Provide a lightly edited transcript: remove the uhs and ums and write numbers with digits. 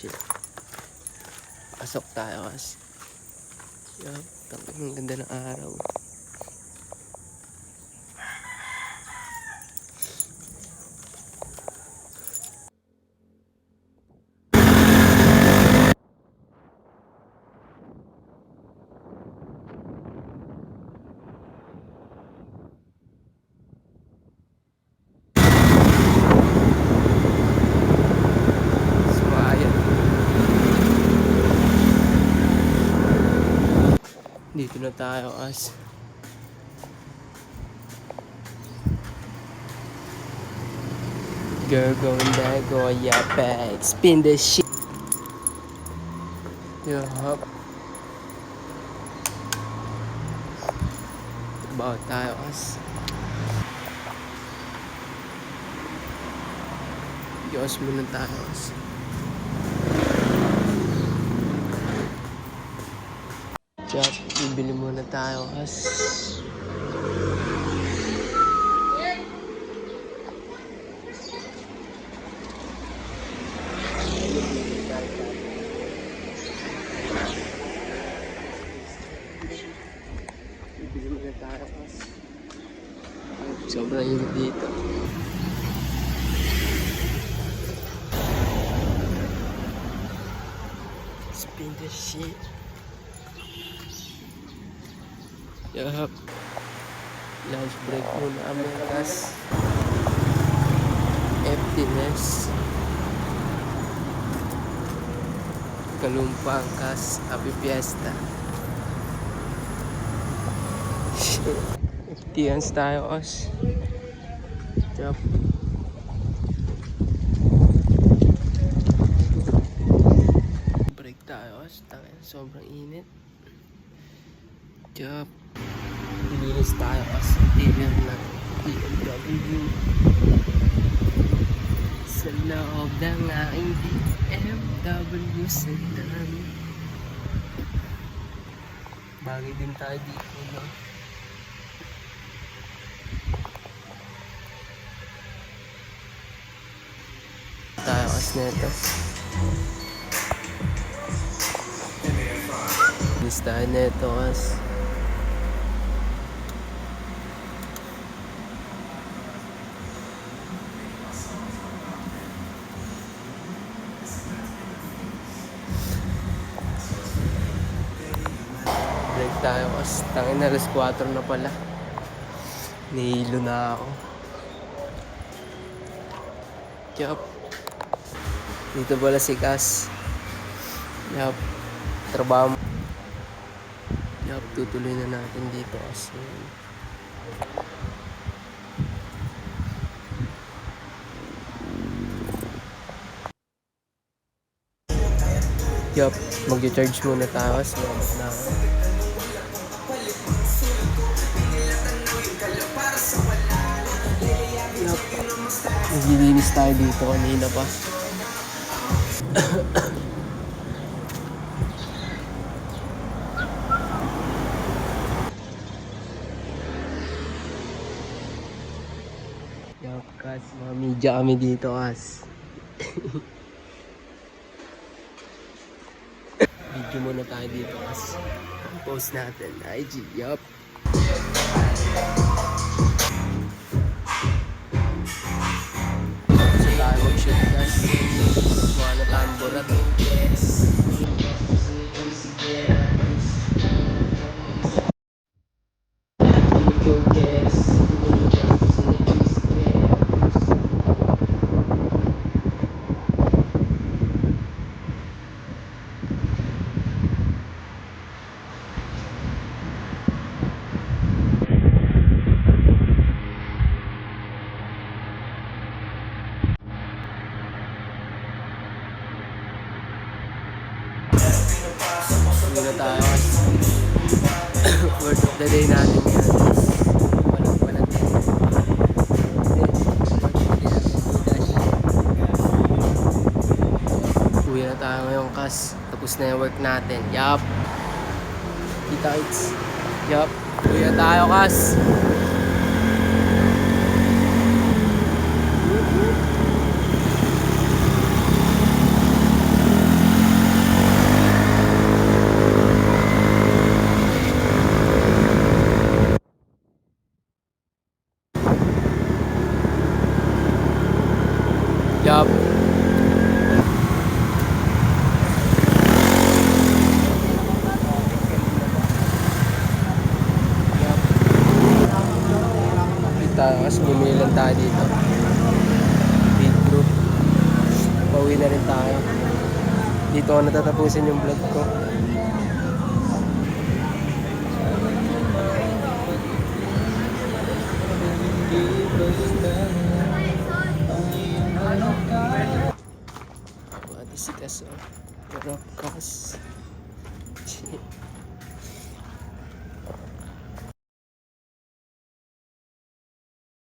shit. Pasok tayo kasi. Yup, ang ganda ng araw. Dito na tayo as girl going back, go yeah back, spin the shit. Yup. Trabaho tayo as Diyos muna tayo as yup, bibili muna tayo as sobrang init dito. Spin the shit. Yup. Lunch break muna kami kas emptiness. Kalumpang kas happy fiesta. Emptians tayo as. Yup. Break tayo as. Tangin, sobrang init. Yup. Nilinis tayo as interior ng BMW sa loob ng aking BMW sedan. Bagay din tayo dito, no? Tayo as neto. Linis tayo neto as. Break tayo kasi tangin na alas 4 na pala. Nihilo na ako. Yup. Dito pala si Cass. Yup. Trabaho. Yup. Tutuloy na natin dito kasi yup. Mag-charge muna tayo kasi labas na ako. Yup. Naglilinis tayo dito kanina pa. Yup, kasi mga media kami dito as. Video muna tayo dito as. Post natin IG. Yup. So tayo mag-shoot guys. Mga natambo na to. Hindi na tayo kasi word of the day natin yan. Walang din. Uwi na tayo ngayon kas. Tapos na yung work natin. Yup. Kita-its. Yup. Uwi na tayo kas. Yup. Yup. Kita, mas bumili lang tayo dito. Big group. Pauwi na rin tayo. Dito ako natatapusin yung vlog ko. Mga disikas, oh. Rockcast.